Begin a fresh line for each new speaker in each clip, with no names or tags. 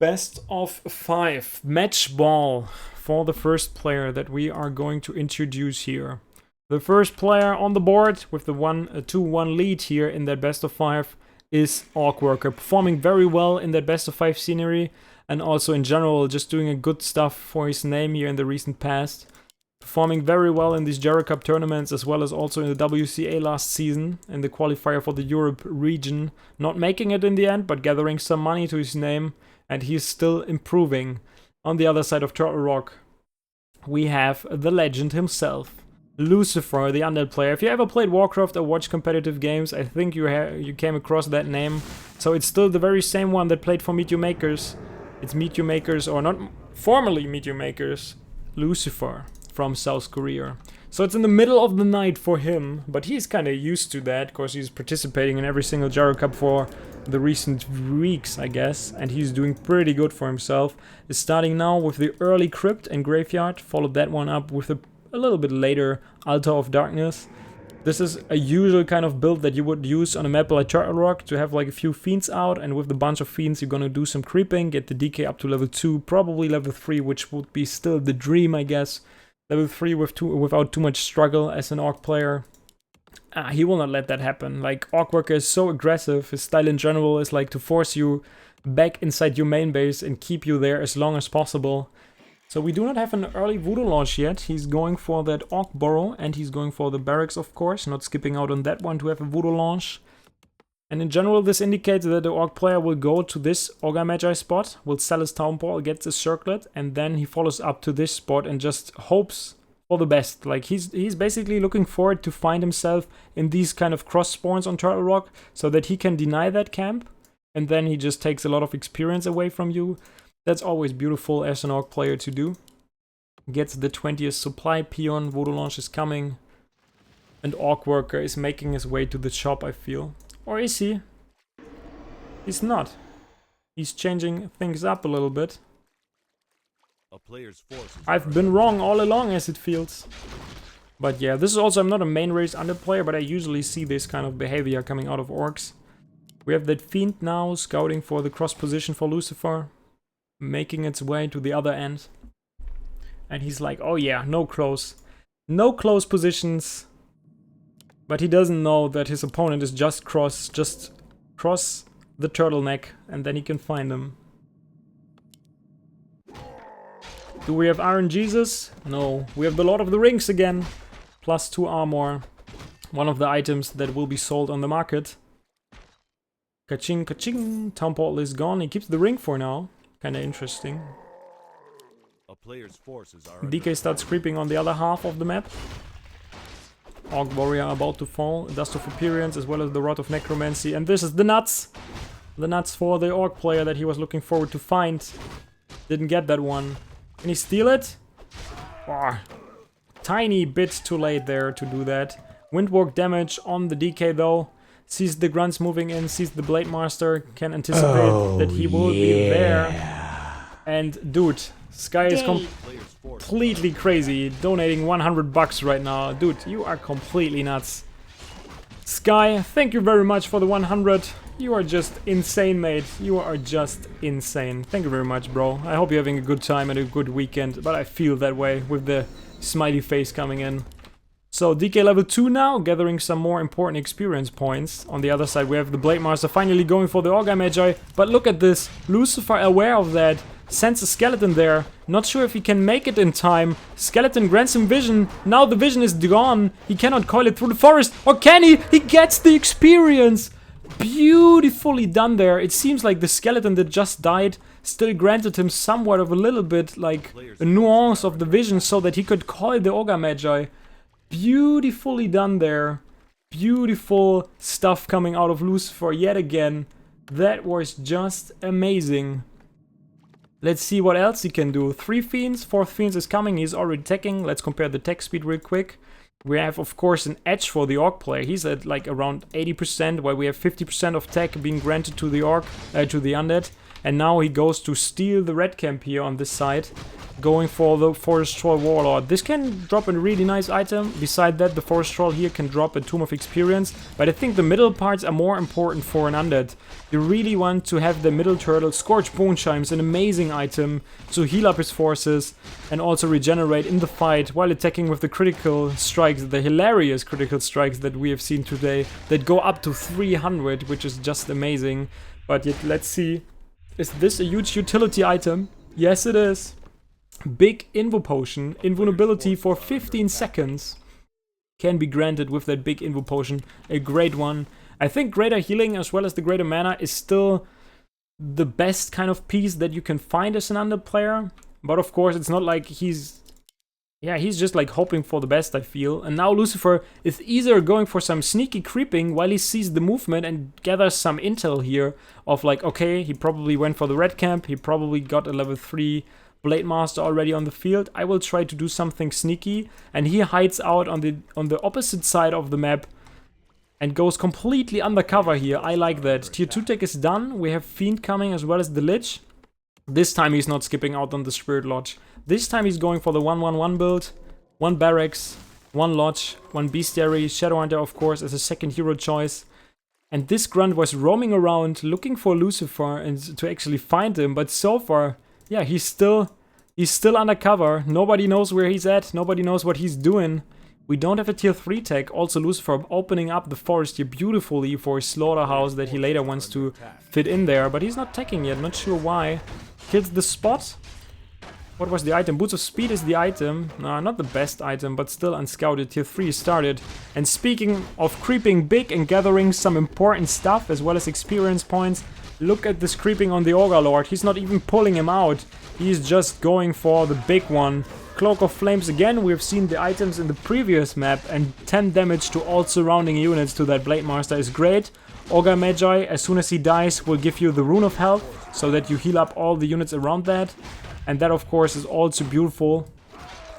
Best of 5 match ball for the first player that we are going to introduce here. The first player on the board with the 2-1 lead here in that best of 5 is OrcWorker, performing very well in that best of 5 scenery and also in general just doing a good stuff for his name here in the recent past. Performing very well in these GERA Cup tournaments as well as also in the WCA last season in the qualifier for the Europe region. Not making it in the end, but gathering some money to his name, and he's still improving. On the other side of Turtle Rock, we have the legend himself, Lucifer, the undead player. If you ever played Warcraft or watched competitive games, I think you came across that name. So it's still the very same one that played for Meet You Makers. It's Meet You Makers, or not formerly Meet You Makers, Lucifer from South Korea. So it's in the middle of the night for him, but he's kind of used to that because he's participating in every single GERA Cup for the recent weeks, I guess, and he's doing pretty good for himself. He's starting now with the early Crypt and Graveyard, followed that one up with a little bit later Altar of Darkness. This is a usual kind of build that you would use on a map like Turtle Rock to have like a few fiends out, and with the bunch of fiends you're gonna do some creeping, get the DK up to level 2, probably level 3, which would be still the dream, I guess. Level 3 without too much struggle as an Orc player. He will not let that happen. Like, OrcWorker is so aggressive. His style in general is like to force you back inside your main base and keep you there as long as possible. So we do not have an early Voodoo launch yet. He's going for that Orc Burrow and he's going for the Barracks, of course. Not skipping out on that one to have a Voodoo launch. And in general, this indicates that the Orc player will go to this Ogre Magi spot, will sell his Town Ball, gets a Circlet, and then he follows up to this spot and just hopes for the best. Like, he's basically looking forward to find himself in these kind of cross spawns on Turtle Rock so that he can deny that camp, and then he just takes a lot of experience away from you. That's always beautiful as an Orc player to do. Gets the 20th supply peon, Voodoo launch is coming, and OrcWorker is making his way to the shop, I feel. Or is he? He's not. He's changing things up a little bit. I've been wrong all along, as it feels. But yeah, this is also, I'm not a main race undead player, but I usually see this kind of behavior coming out of Orcs. We have that Fiend now, scouting for the cross position for Lucifer, making its way to the other end. And he's like, oh yeah, no close positions. But he doesn't know that his opponent is just cross the turtleneck, and then he can find him. Do we have Iron Jesus? No. We have the Lord of the Rings again. +2 armor. One of the items that will be sold on the market. Ka-ching, ka-ching. Town Portal is gone. He keeps the ring for now. Kinda interesting. DK starts creeping on the other half of the map. Orc Warrior about to fall, Dust of Appearance as well as the Rod of Necromancy, and this is the nuts! The nuts for the Orc player that he was looking forward to find. Didn't get that one. Can he steal it? Oh, tiny bit too late there to do that. Windwalk damage on the DK though. Sees the grunts moving in, sees the Blade Master, can anticipate that he will be there. And dude, Sky is completely crazy, donating 100 bucks right now. Dude, you are completely nuts. Sky, thank you very much for the 100. You are just insane, mate. You are just insane. Thank you very much, bro. I hope you're having a good time and a good weekend, but I feel that way with the smiley face coming in. So, DK level 2 now, gathering some more important experience points. On the other side, we have the Blade Master finally going for the Ogre Magi. But look at this. Lucifer, aware of that, sends a skeleton there. Not sure if he can make it in time. Skeleton grants him vision. Now the vision is gone. He cannot coil it through the forest. Or can he? He gets the experience. Beautifully done there. It seems like the skeleton that just died still granted him somewhat of a little bit like a nuance of the vision so that he could coil the Ogre Magi. Beautifully done there. Beautiful stuff coming out of Lucifer yet again. That was just amazing. Let's see what else he can do. 3 fiends, 4th fiends is coming, he's already teching. Let's compare the tech speed real quick. We have, of course, an edge for the Orc player. He's at like around 80%, while we have 50% of tech being granted to the Orc, to the Undead. And now he goes to steal the red camp here on this side, going for the Forest Troll Warlord. This can drop a really nice item. Beside that, the Forest Troll here can drop a Tomb of Experience. But I think the middle parts are more important for an undead. You really want to have the middle turtle. Scorch Bone Chimes, an amazing item to heal up his forces and also regenerate in the fight while attacking with the critical strikes, the hilarious critical strikes that we have seen today that go up to 300, which is just amazing. But yet, let's see. Is this a huge utility item? Yes, it is. Big Invo Potion, invulnerability for 15 seconds can be granted with that big Invo Potion, a great one. I think greater healing as well as the greater mana is still the best kind of piece that you can find as an undead player, but of course it's not like he's just like hoping for the best, I feel. And now Lucifer is either going for some sneaky creeping while he sees the movement and gathers some intel here of like, okay, he probably went for the red camp, he probably got a level 3 Blade Master already on the field. I will try to do something sneaky, and he hides out on the opposite side of the map and goes completely undercover here. I like that. Tier 2 tech is done. We have Fiend coming as well as the Lich. This time he's not skipping out on the Spirit Lodge. This time he's going for the 1-1-1 build. 1 Barracks, 1 Lodge, 1 Bestiary, Shadowhunter of course as a second hero choice. And this grunt was roaming around looking for Lucifer and to actually find him, but so far, yeah, he's still undercover. Nobody knows where he's at. Nobody knows what he's doing. We don't have a tier 3 tech. Also Lucifer opening up the forest here beautifully for his slaughterhouse that he later wants to fit in there. But he's not teching yet. Not sure why. Kills the spot. What was the item? Boots of Speed is the item. No, not the best item, but still unscouted. Tier 3 started. And speaking of creeping big and gathering some important stuff as well as experience points, look at this creeping on the Ogre Lord. He's not even pulling him out. He's just going for the big one. Cloak of Flames again. We've seen the items in the previous map, and 10 damage to all surrounding units to that Blade Master is great. Ogre Magi, as soon as he dies, will give you the Rune of Health so that you heal up all the units around that. And that of course is also beautiful.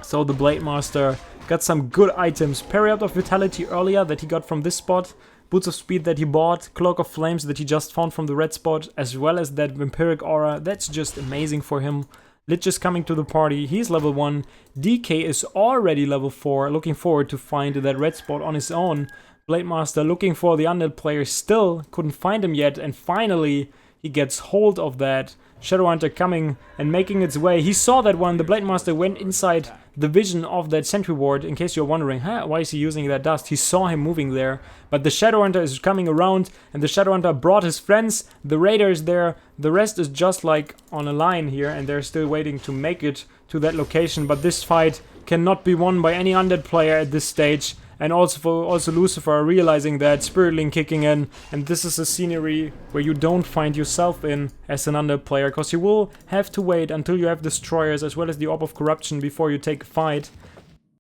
So the Blade Master got some good items. Parry out of Vitality earlier that he got from this spot. Boots of Speed that he bought, Cloak of Flames that he just found from the red spot, as well as that Vampiric Aura. That's just amazing for him. Lich is coming to the party, he's level 1. DK is already level 4, looking forward to find that red spot on his own. Blade Master looking for the undead player, still couldn't find him yet, and finally he gets hold of that. Shadowhunter coming and making its way. He saw that one. The Blade Master went inside the vision of that sentry ward. In case you're wondering, why is he using that dust? He saw him moving there. But the Shadowhunter is coming around, and the Shadowhunter brought his friends. The Raider is there. The rest is just like on a line here, and they're still waiting to make it to that location. But this fight cannot be won by any undead player at this stage. And also Lucifer realizing that, Spirit Link kicking in, and this is a scenery where you don't find yourself in as an undead player, because you will have to wait until you have Destroyers as well as the Orb of Corruption before you take a fight.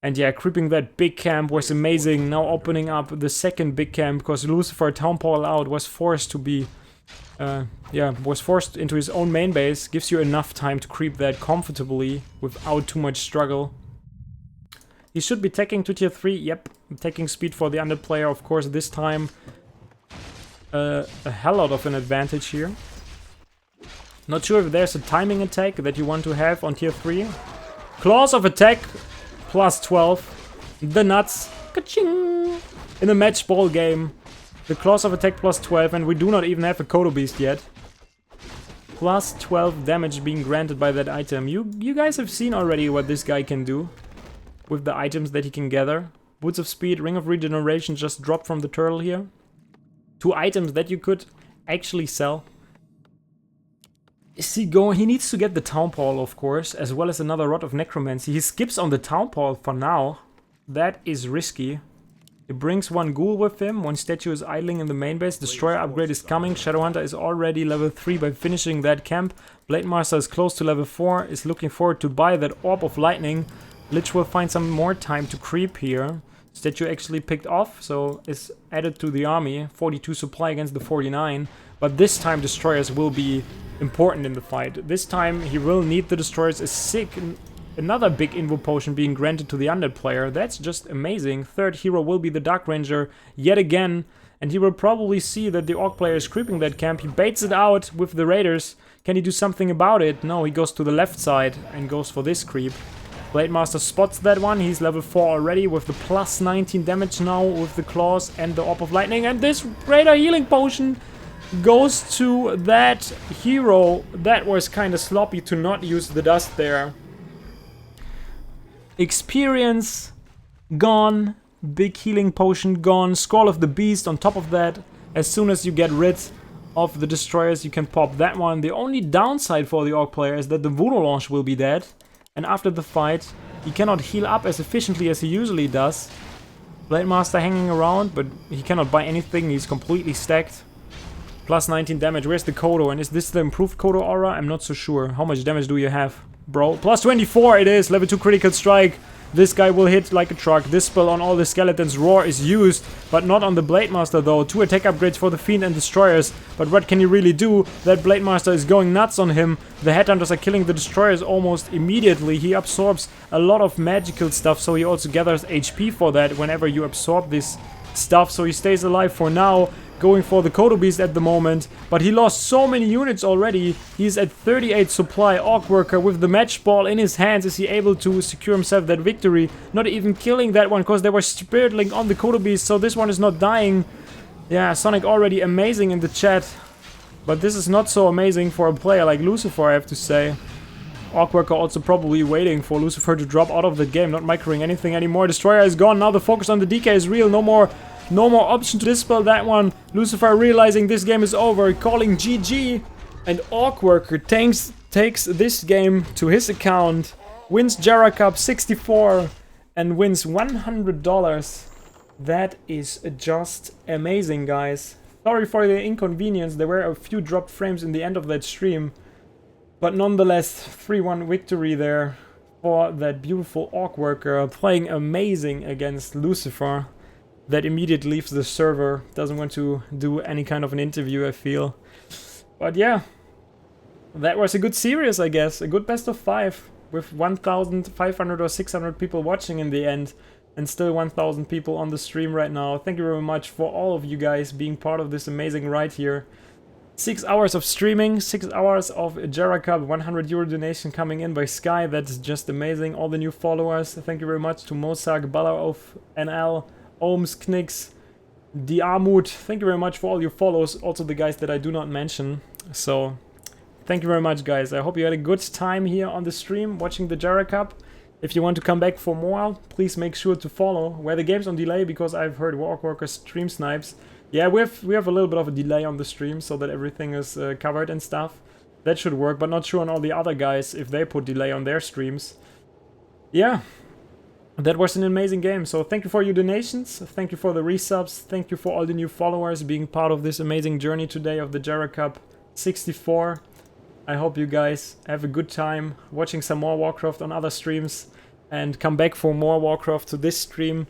And yeah, creeping that big camp was amazing. Now opening up the second big camp, because Lucifer Townpole out was forced to be... was forced into his own main base. Gives you enough time to creep that comfortably without too much struggle. He should be taking to tier 3, yep. Taking speed for the undead player, of course, this time. A hell lot of an advantage here. Not sure if there's a timing attack that you want to have on tier 3. Claws of attack, plus 12. The nuts, ka-ching! In a match ball game. The claws of attack plus 12, and we do not even have a Kodo Beast yet. Plus 12 damage being granted by that item. You guys have seen already what this guy can do with the items that he can gather. Boots of Speed, Ring of Regeneration just dropped from the turtle here. 2 items that you could actually sell. Is he going? He needs to get the Townpole, of course, as well as another Rod of Necromancy. He skips on the Townpole for now. That is risky. He brings 1 ghoul with him. 1 statue is idling in the main base. Destroyer upgrade is coming. Shadowhunter is already level 3 by finishing that camp. Blade Master is close to level 4. Is looking forward to buy that Orb of Lightning. Lich will find some more time to creep here. Statue actually picked off, so is added to the army. 42 supply against the 49. But this time Destroyers will be important in the fight. This time he will need the Destroyers. Is sick. Another big Invo Potion being granted to the undead player. That's just amazing. Third hero will be the Dark Ranger yet again. And he will probably see that the Orc player is creeping that camp. He baits it out with the Raiders. Can he do something about it? No, he goes to the left side and goes for this creep. Blademaster spots that one. He's level 4 already with the plus 19 damage now with the claws and the Orb of Lightning. And this greater healing potion goes to that hero. That was kind of sloppy to not use the dust there. Experience gone. Big healing potion gone. Scroll of the Beast on top of that. As soon as you get rid of the destroyers, you can pop that one. The only downside for the Orc player is that the Voodoo Launch will be dead. And after the fight, he cannot heal up as efficiently as he usually does. Blademaster hanging around, but he cannot buy anything. He's completely stacked. Plus 19 damage. Where's the Kodo? And is this the improved Kodo aura? I'm not so sure. How much damage do you have, bro? Plus 24 it is. Level 2 critical strike. This guy will hit like a truck. This spell on all the skeletons. Roar is used, but not on the Blademaster though. 2 attack upgrades for the Fiend and Destroyers. But what can he really do? That Blademaster is going nuts on him. The Headhunters are killing the Destroyers almost immediately. He absorbs a lot of magical stuff, so he also gathers HP for that whenever you absorb this stuff. So he stays alive for now. Going for the Kodo Beast at the moment, but he lost so many units already. He's at 38 supply. OrcWorker with the match ball in his hands. Is he able to secure himself that victory? Not even killing that one because they were Spirit Link on the Kodo Beast, so this one is not dying. Yeah, Sonic already amazing in the chat, but this is not so amazing for a player like Lucifer, I have to say. OrcWorker also probably waiting for Lucifer to drop out of the game, not microing anything anymore. Destroyer is gone. Now the focus on the DK is real. No more option to dispel that one. Lucifer realizing this game is over, calling GG. And OrcWorker takes this game to his account, wins GERA Cup 64 and wins $100. That is just amazing, guys. Sorry for the inconvenience. There were a few dropped frames in the end of that stream, but nonetheless 3-1 victory there for that beautiful OrcWorker, playing amazing against Lucifer. That immediately leaves the server, doesn't want to do any kind of an interview, I feel. But yeah, that was a good series, I guess. A good best of 5 with 1,500 or 600 people watching in the end. And still 1,000 people on the stream right now. Thank you very much for all of you guys being part of this amazing ride here. 6 hours of streaming, 6 hours of GERA Cup, €100 donation coming in by Sky. That's just amazing. All the new followers. Thank you very much to Mosak, Balaof, NL, Ohms, Knicks, Diarmut. Thank you very much for all your follows. Also the guys that I do not mention. So thank you very much, guys. I hope you had a good time here on the stream watching the GERA Cup. If you want to come back for more, please make sure to follow Where the Game's on delay, because I've heard OrcWorker stream snipes. Yeah, we have a little bit of a delay on the stream so that everything is covered and stuff. That should work, but not sure on all the other guys if they put delay on their streams. Yeah. That was an amazing game, so thank you for your donations, thank you for the resubs, thank you for all the new followers being part of this amazing journey today of the GERA Cup 64. I hope you guys have a good time watching some more Warcraft on other streams and come back for more Warcraft to this stream.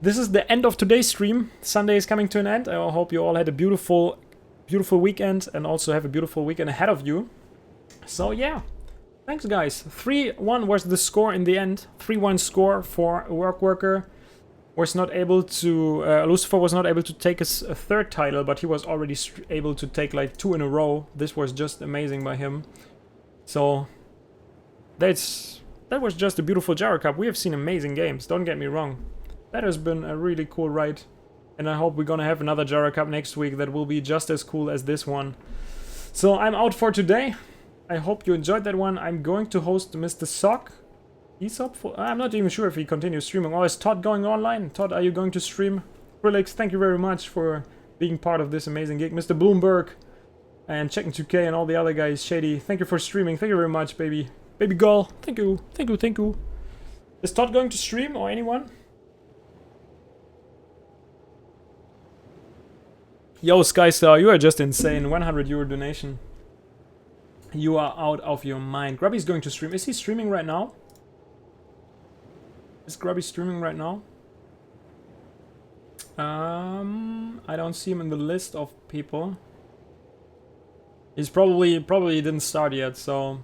This is the end of today's stream. Sunday is coming to an end. I hope you all had a beautiful weekend and also have a beautiful weekend ahead of you. So yeah. Thanks, guys. 3-1 was the score in the end. 3-1 score for OrcWorker. Was not able to... Lucifer was not able to take his third title, but he was already able to take like 2 in a row. This was just amazing by him. So that was just a beautiful GERA Cup. We have seen amazing games, don't get me wrong. That has been a really cool ride. And I hope we're gonna have another GERA Cup next week that will be just as cool as this one. So I'm out for today. I hope you enjoyed that one. I'm going to host Mr. Sock. I'm not even sure if he continues streaming. Oh, is Todd going online? Todd, are you going to stream? Relix, thank you very much for being part of this amazing gig. Mr. Bloomberg and Checkin2k and all the other guys. Shady, thank you for streaming. Thank you very much, baby. Baby girl, thank you. Thank you, thank you. Is Todd going to stream or anyone? Yo, Skystar, you are just insane. €100 donation. You are out of your mind. Grubby's going to stream. Is he streaming right now? Is Grubby streaming right now? I don't see him in the list of people. He's probably didn't start yet, so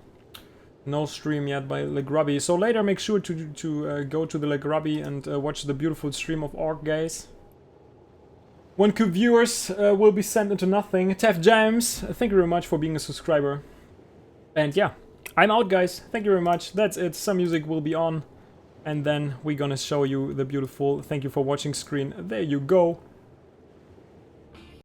no stream yet by LeGrubby. So later, make sure to go to the LeGrubby and watch the beautiful stream of Orc, guys. 1Q viewers will be sent into nothing. Tef James, thank you very much for being a subscriber. And yeah, I'm out, guys. Thank you very much. That's it. Some music will be on. And then we're gonna show you the beautiful thank you for watching screen. There you go.